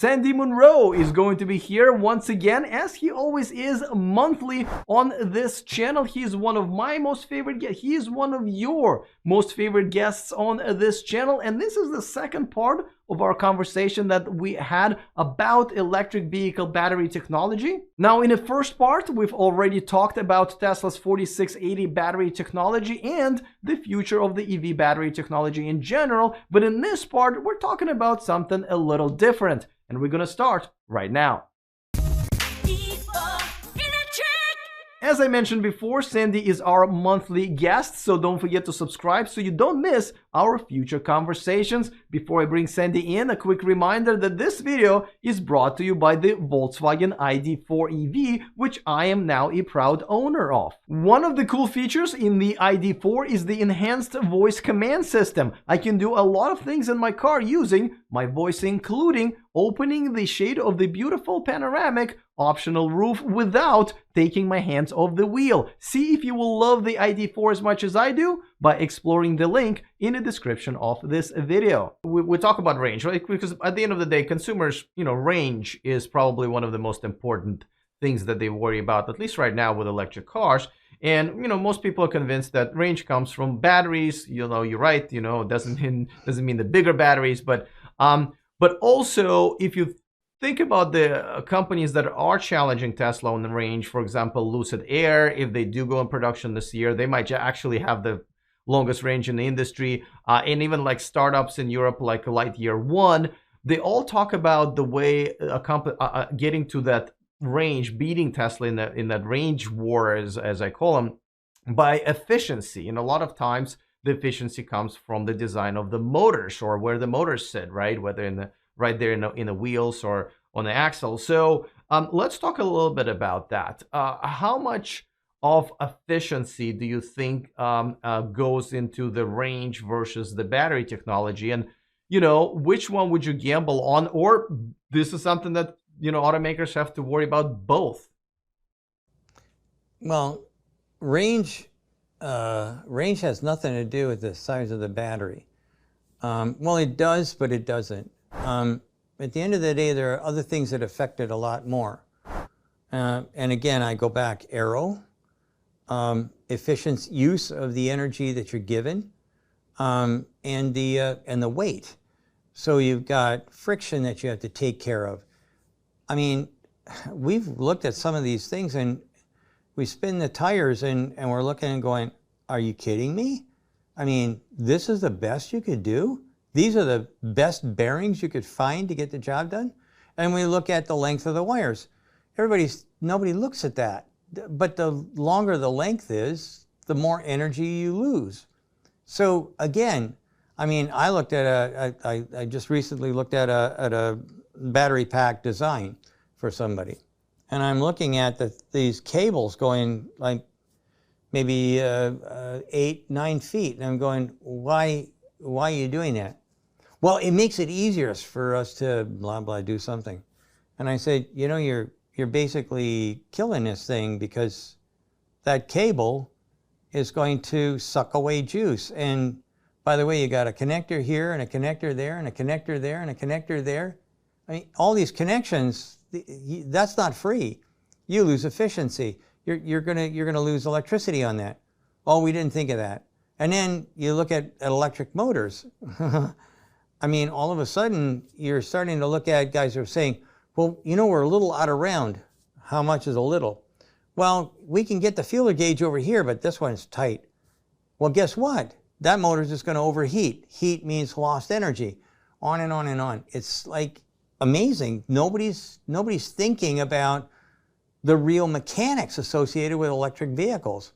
Sandy Munro is going to be here once again, as he always is monthly on this channel. He is one of my most favorite guests. He is one of your most favorite guests on this channel, and this is the second part of our conversation that we had about electric vehicle battery technology. Now, in the first part, we've already talked about Tesla's 4680 battery technology and the future of the EV battery technology in general, but in this part, we're talking about something a little different. And we're gonna start right now. As I mentioned before, Sandy is our monthly guest, so don't forget to subscribe so you don't miss our future conversations. Before I bring Sandy in, a quick reminder that this video is brought to you by the Volkswagen ID.4 EV, which I am now a proud owner of. One of the cool features in the ID.4 is the enhanced voice command system. I can do a lot of things in my car using my voice, including opening the shade of the beautiful panoramic optional roof without taking my hands off the wheel. See if you will love the ID.4 as much as I do by exploring the link in the description of this video. We talk about range, right? Because at the end of the day, consumers, range is probably one of the most important things that they worry about, at least right now with electric cars. And most people are convinced that range comes from batteries. You're right. Doesn't mean the bigger batteries, but also if you think about the companies that are challenging Tesla on the range, for example, Lucid Air, if they do go in production this year, they might actually have the longest range in the industry. And even like startups in Europe, like Lightyear One, they all talk about the way a company getting to that range, beating Tesla in that range war, as I call them, by efficiency. And a lot of times the efficiency comes from the design of the motors or where the motors sit, right? Whether right there in the wheels or on the axle. So let's talk a little bit about that. How much of efficiency do you think goes into the range versus the battery technology? And, which one would you gamble on? Or this is something that, automakers have to worry about both? Well, range has nothing to do with the size of the battery. Well, it does, but it doesn't. At the end of the day, there are other things that affect it a lot more. And again, I go back, aero, efficient use of the energy that you're given, and the weight. So you've got friction that you have to take care of. I mean, we've looked at some of these things and we spin the tires and we're looking and going, are you kidding me? I mean, this is the best you could do? These are the best bearings you could find to get the job done? And we look at the length of the wires. Nobody looks at that. But the longer the length is, the more energy you lose. So again, I mean, I just recently looked at a battery pack design for somebody. And I'm looking at these cables going like maybe 8, 9 feet. And I'm going, why are you doing that? Well, it makes it easier for us to blah, blah, do something. And I said, you're basically killing this thing because that cable is going to suck away juice. And by the way, you got a connector here and a connector there and a connector there and a connector there. I mean, all these connections, that's not free. You lose efficiency. You're gonna lose electricity on that. Oh, we didn't think of that. And then you look at electric motors. I mean, all of a sudden, you're starting to look at guys who are saying, well, we're a little out of round. How much is a little? Well, we can get the feeler gauge over here, but this one's tight. Well, guess what? That motor's just going to overheat. Heat means lost energy. On and on and on. It's like amazing. Nobody's thinking about the real mechanics associated with electric vehicles.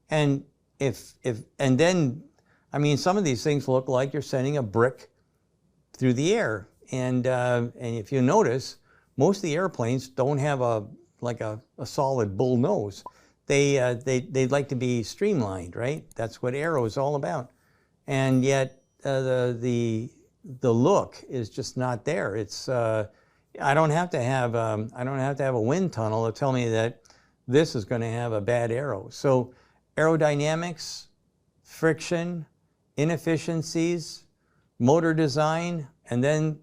And then, I mean, some of these things look like you're sending a brick through the air. And if you notice, most of the airplanes don't have a solid bull nose. They'd like to be streamlined, right? That's what aero is all about. And yet the look is just not there. It's I don't have to have a wind tunnel to tell me that this is going to have a bad aero. So aerodynamics, friction, inefficiencies, motor design, and then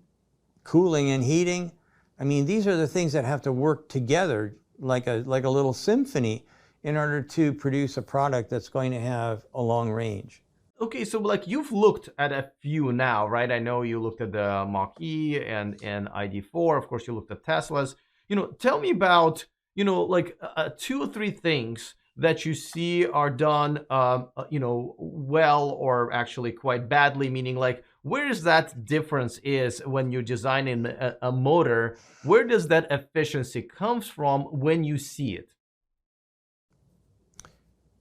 cooling and heating. I mean, these are the things that have to work together like a little symphony in order to produce a product that's going to have a long range. Okay, so like you've looked at a few now, right? I know you looked at the Mach-E and ID4. Of course, you looked at Teslas. Tell me about, like 2 or 3 things that you see are done, well or actually quite badly, meaning like where is that difference is when you're designing a motor? Where does that efficiency comes from when you see it?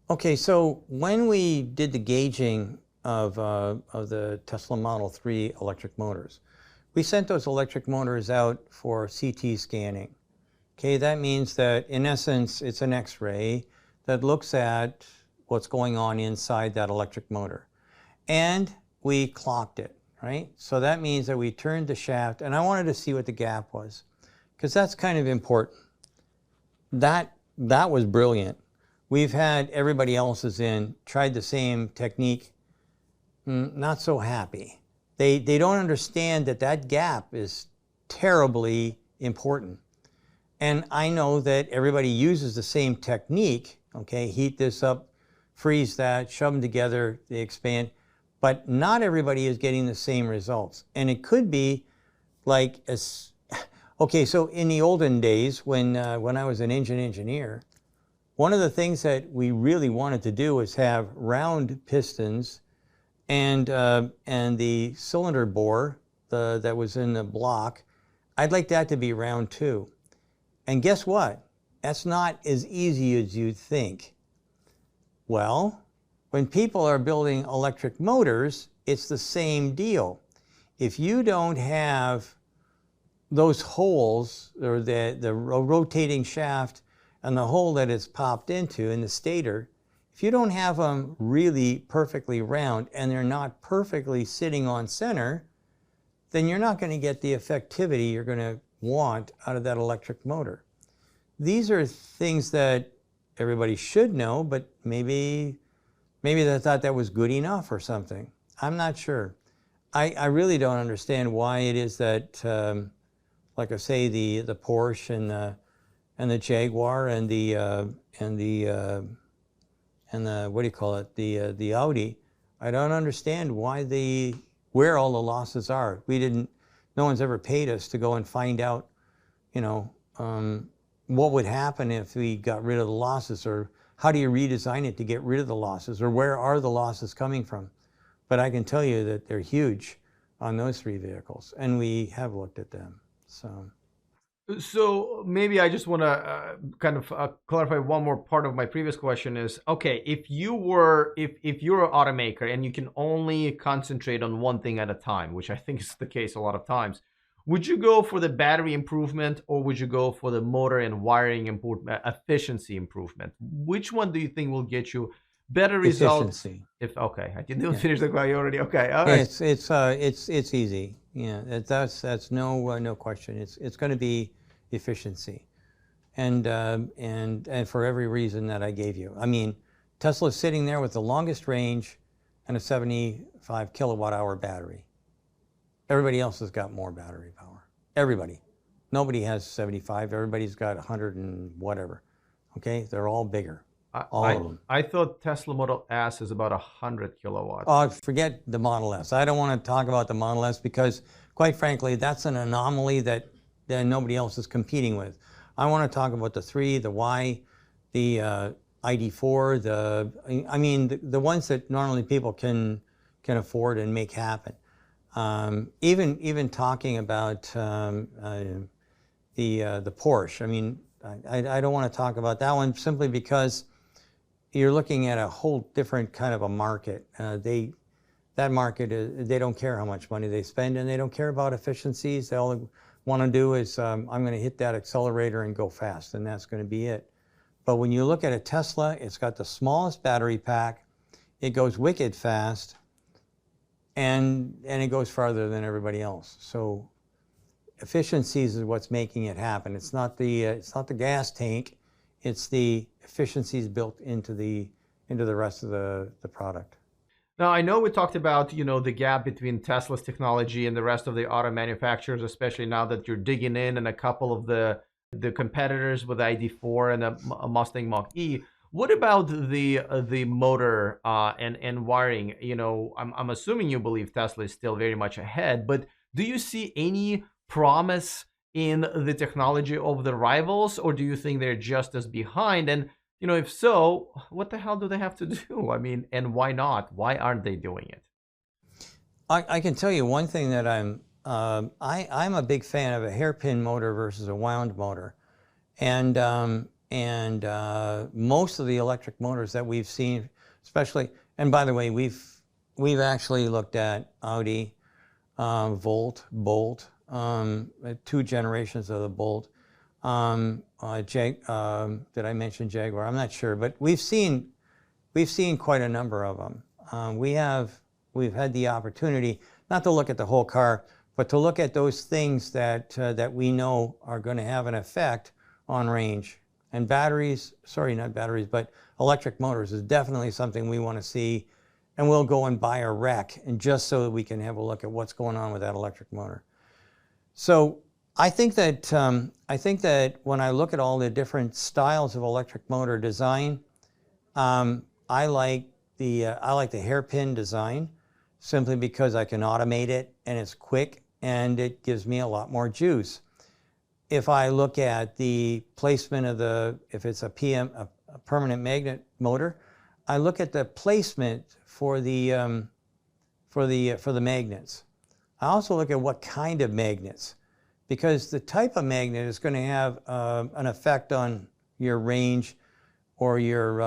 Okay, so when we did the gauging of the Tesla Model 3 electric motors, we sent those electric motors out for CT scanning. Okay, that means that in essence, it's an X-ray that looks at what's going on inside that electric motor. And we clocked it, right? So that means that we turned the shaft, and I wanted to see what the gap was, because that's kind of important. That was brilliant. We've had everybody else's in, tried the same technique, not so happy. They don't understand that that gap is terribly important. And I know that everybody uses the same technique, okay, heat this up, freeze that, shove them together, they expand, but not everybody is getting the same results. And it could be like, okay, so in the olden days when I was an engine engineer, one of the things that we really wanted to do was have round pistons and the cylinder bore that was in the block, I'd like that to be round too. And guess what? That's not as easy as you'd think. Well, when people are building electric motors, it's the same deal. If you don't have those holes, or the rotating shaft and the hole that it's popped into in the stator, if you don't have them really perfectly round and they're not perfectly sitting on center, then you're not going to get the effectivity you're going to want out of that electric motor. These are things that everybody should know, but maybe they thought that was good enough or something. I'm not sure. I really don't understand why it is that, like I say, the Porsche and the Jaguar and the what do you call it, the Audi, I don't understand where all the losses are. No one's ever paid us to go and find out, what would happen if we got rid of the losses, or how do you redesign it to get rid of the losses, or where are the losses coming from? But I can tell you that they're huge on those 3 vehicles, and we have looked at them. So maybe I just want to kind of clarify one more part of my previous question is, okay, if you're an automaker and you can only concentrate on one thing at a time, which I think is the case a lot of times, would you go for the battery improvement, or would you go for the motor and wiring efficiency improvement? Which one do you think will get you better results? Efficiency. Okay, I didn't finish the question already. Okay, all right. It's easy. Yeah, that's no question. It's going to be efficiency, and for every reason that I gave you. I mean, Tesla's sitting there with the longest range and a 75 kilowatt-hour battery. Everybody else has got more battery power. Everybody. Nobody has 75. Everybody's got 100 and whatever. Okay, they're all bigger. All of them. I thought Tesla Model S is about 100 kilowatts. Oh, forget the Model S. I don't want to talk about the Model S because, quite frankly, that's an anomaly that nobody else is competing with. I want to talk about the 3, the Y, the ID4, the ones that normally people can afford and make happen. Even talking about the Porsche. I mean, I don't want to talk about that one simply because you're looking at a whole different kind of a market. That market, they don't care how much money they spend, and they don't care about efficiencies. They all want to do is, I'm going to hit that accelerator and go fast, and that's going to be it. But when you look at a Tesla, it's got the smallest battery pack. It goes wicked fast, and it goes farther than everybody else. So efficiencies is what's making it happen. It's not the gas tank. It's the efficiencies built into the rest of the product. Now, I know we talked about, the gap between Tesla's technology and the rest of the auto manufacturers, especially now that you're digging in and a couple of the competitors with ID4 and a Mustang Mach-E. What about the motor and wiring? I'm assuming you believe Tesla is still very much ahead, but do you see any promise in the technology of the rivals, or do you think they're just as behind? And if so, what the hell do they have to do? I mean, and why not? Why aren't they doing it? I can tell you one thing that I'm a big fan of a hairpin motor versus a wound motor, and most of the electric motors that we've seen, especially, and by the way, we've actually looked at Audi, Volt, Bolt, 2 generations of the Bolt. Did I mention Jaguar? I'm not sure, but we've seen quite a number of them. We've had the opportunity not to look at the whole car, but to look at those things that we know are going to have an effect on range. And batteries, sorry, not batteries, but electric motors is definitely something we want to see, and we'll go and buy a rec, and just so that we can have a look at what's going on with that electric motor. So I think that when I look at all the different styles of electric motor design, I like the hairpin design, simply because I can automate it and it's quick and it gives me a lot more juice. If I look at the placement of if it's a permanent magnet motor, I look at the placement for the magnets. I also look at what kind of magnets, because the type of magnet is going to have an effect on your range, or your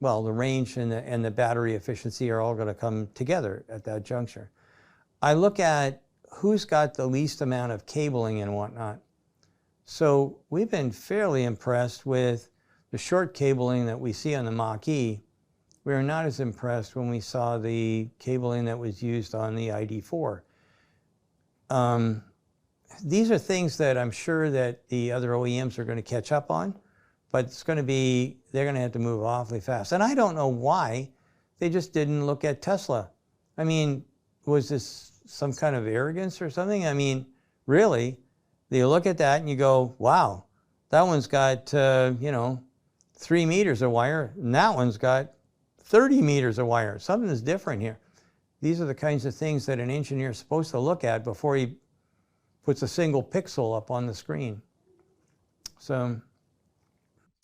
the range and the battery efficiency are all going to come together at that juncture. I look at who's got the least amount of cabling and whatnot. So we've been fairly impressed with the short cabling that we see on the Mach-E. We were not as impressed when we saw the cabling that was used on the ID4. These are things that I'm sure that the other OEMs are going to catch up on, but they're going to have to move awfully fast. And I don't know why they just didn't look at Tesla. I mean, was this some kind of arrogance or something? I mean, really, you look at that and you go, wow, that one's got, 3 meters of wire, and that one's got 30 meters of wire. Something's different here. These are the kinds of things that an engineer is supposed to look at before he puts a single pixel up on the screen. So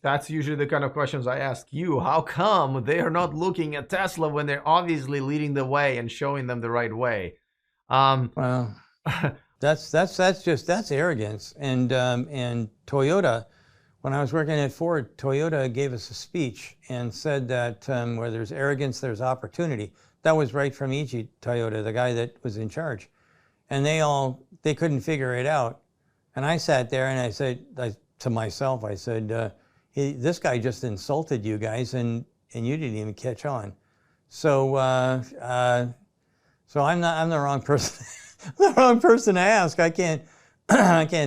that's usually the kind of questions I ask you. How come they are not looking at Tesla when they're obviously leading the way and showing them the right way? Well, that's arrogance. And Toyota, when I was working at Ford, Toyota gave us a speech and said that where there's arrogance, there's opportunity. That was right from Ichi Toyota, the guy that was in charge. And they couldn't figure it out. And I sat there and I said to myself, this guy just insulted you guys, and you didn't even catch on. So I'm the wrong person. The wrong person to ask. I can't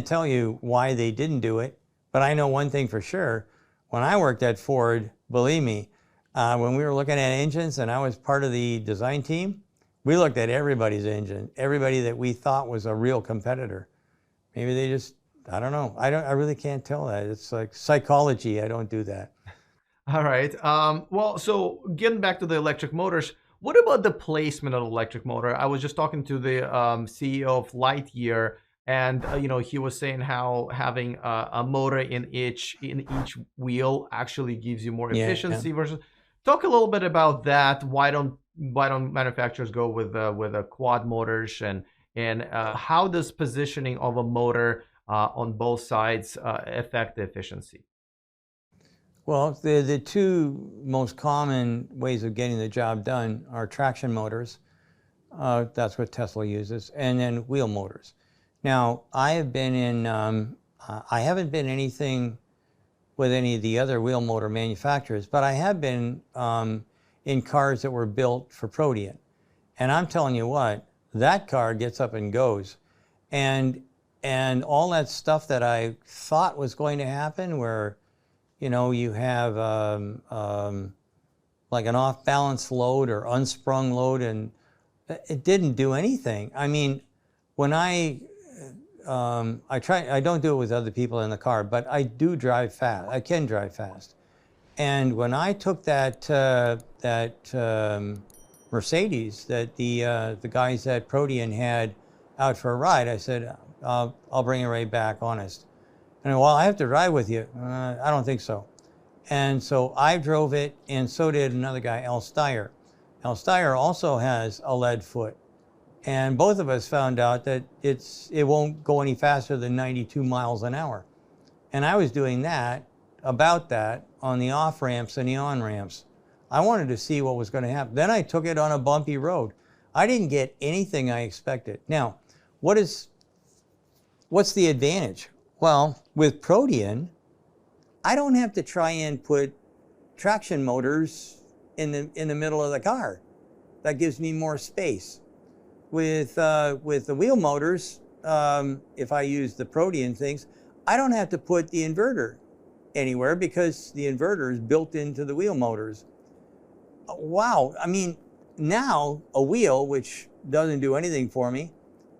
tell you why they didn't do it, but I know one thing for sure. When I worked at Ford, believe me, when we were looking at engines and I was part of the design team, we looked at everybody's engine, everybody that we thought was a real competitor. Maybe they just, I don't know. I really can't tell that. It's like psychology. I don't do that. All right. Well, so getting back to the electric motors, what about the placement of the electric motor? I was just talking to the CEO of Lightyear, and he was saying how having a motor in each wheel actually gives you more efficiency. Yeah. Versus. Talk a little bit about that. Why don't manufacturers go with a quad motors, and how does positioning of a motor on both sides affect the efficiency? Well, the two most common ways of getting the job done are traction motors. That's what Tesla uses, and then wheel motors. Now, I haven't been anything with any of the other wheel motor manufacturers, but I have been in cars that were built for Protean. And I'm telling you what, that car gets up and goes. And all that stuff that I thought was going to happen, where you have like an off-balance load or unsprung load, and it didn't do anything. I mean, when I don't do it with other people in the car, but I do drive fast. I can drive fast. And when I took that Mercedes that the guys at Protean had out for a ride, I said, I'll bring it right back, honest. And well, I have to ride with you. I don't think so. And so I drove it, and so did another guy, Al Steyer. Al Steyer also has a lead foot. And both of us found out that it won't go any faster than 92 miles an hour. And I was doing about that on the off ramps and the on ramps. I wanted to see what was going to happen. Then I took it on a bumpy road. I didn't get anything I expected. Now, what's the advantage? Well, with Protean, I don't have to try and put traction motors in the middle of the car. That gives me more space. With the wheel motors, if I use the Protean things, I don't have to put the inverter anywhere because the inverter is built into the wheel motors. Wow, I mean, now a wheel, which doesn't do anything for me,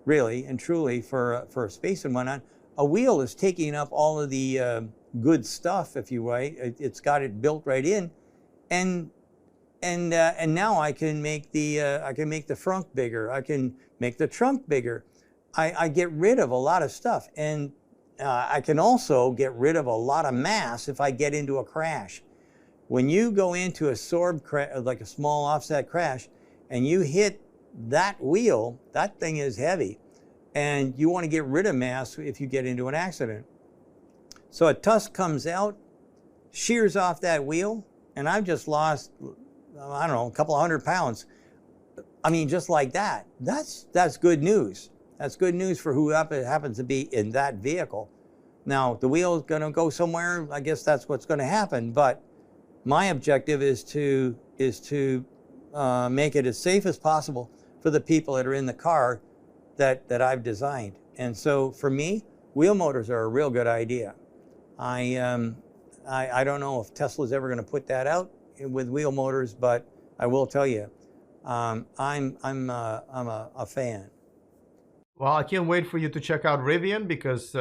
really and truly for space and whatnot, a wheel is taking up all of the good stuff, if you will. It's got it built right in, and now I can make the front bigger. I can make the trunk bigger. I get rid of a lot of stuff, and I can also get rid of a lot of mass if I get into a crash. When you go into a sorb like a small offset crash, and you hit that wheel, that thing is heavy, and you want to get rid of mass if you get into an accident. So a tusk comes out, shears off that wheel, and I've just lost, I don't know, a couple of 100 pounds. I mean, just like that. That's good news. That's good news for who happens to be in that vehicle. Now, the wheel is going to go somewhere. I guess that's what's going to happen. But my objective is to make it as safe as possible for the people that are in the car that I've designed. And so for me, wheel motors are a real good idea. I don't know if Tesla's ever going to put that out with wheel motors, but I will tell you, I'm a fan. Well, I can't wait for you to check out Rivian because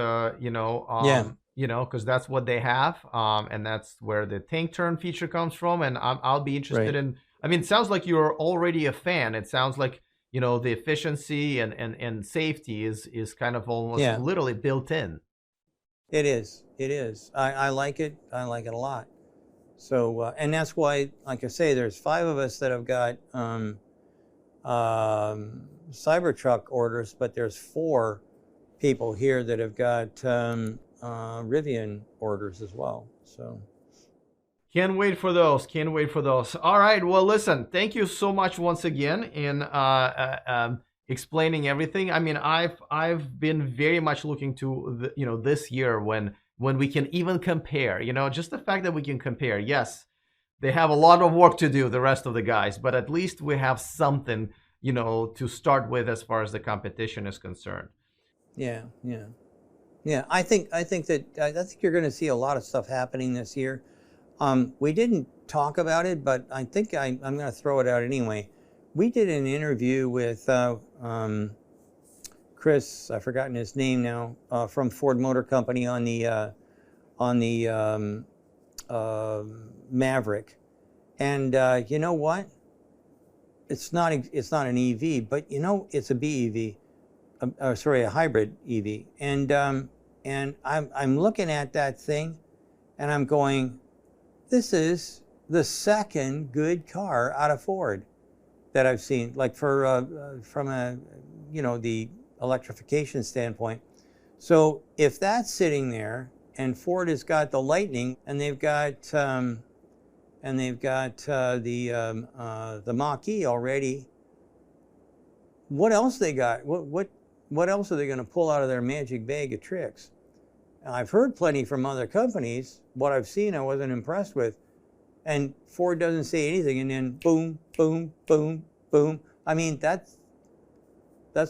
because that's what they have, and that's where the tank turn feature comes from. And I'll be interested in. I mean, it sounds like you're already a fan. It sounds like the efficiency and safety is kind of almost literally built in. It is. It is. I like it. I like it a lot. So, and that's why, like I say, there's 5 of us that have got Cybertruck orders, but there's 4 people here that have got Rivian orders as well. So can't wait for those. Can't wait for those. All right. Well, listen, thank you so much once again in explaining everything. I mean, I've been very much looking to this year when we can even compare. Just the fact that we can compare. Yes, they have a lot of work to do, the rest of the guys, but at least we have something to start with as far as the competition is concerned. Yeah. I think you're going to see a lot of stuff happening this year. We didn't talk about it, but I think I'm going to throw it out anyway. We did an interview with Chris, I've forgotten his name now, from Ford Motor Company on the Maverick, and you know what? It's not an EV, but it's a BEV, a hybrid EV, and I'm looking at that thing, and I'm going, this is the second good car out of Ford that I've seen, like from the electrification standpoint. So if that's sitting there, and Ford has got the Lightning, and they've got the Mach-E already, what else they got? What else are they going to pull out of their magic bag of tricks? I've heard plenty from other companies. What I've seen, I wasn't impressed with. And Ford doesn't say anything, and then boom, boom, boom, boom. I mean, that's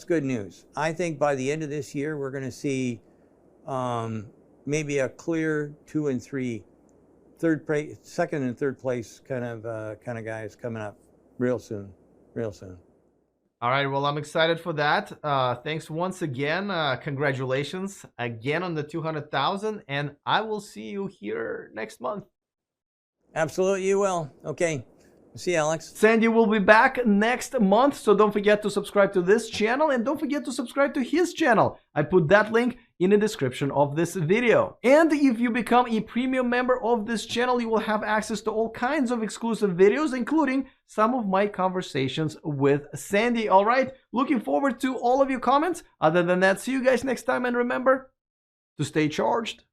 good news. I think by the end of this year, we're going to see maybe a clear 2 and 3 second and third place kind of guys coming up real soon, real soon. All right, well, I'm excited for that. Thanks once again. Congratulations again on the 200,000, and I will see you here next month. Absolutely, you will. Okay. See you, Alex. Sandy will be back next month, so don't forget to subscribe to this channel and don't forget to subscribe to his channel. I put that link in the description of this video. And if you become a premium member of this channel, you will have access to all kinds of exclusive videos, including some of my conversations with Sandy. All right, looking forward to all of your comments. Other than that, see you guys next time, and remember to stay charged.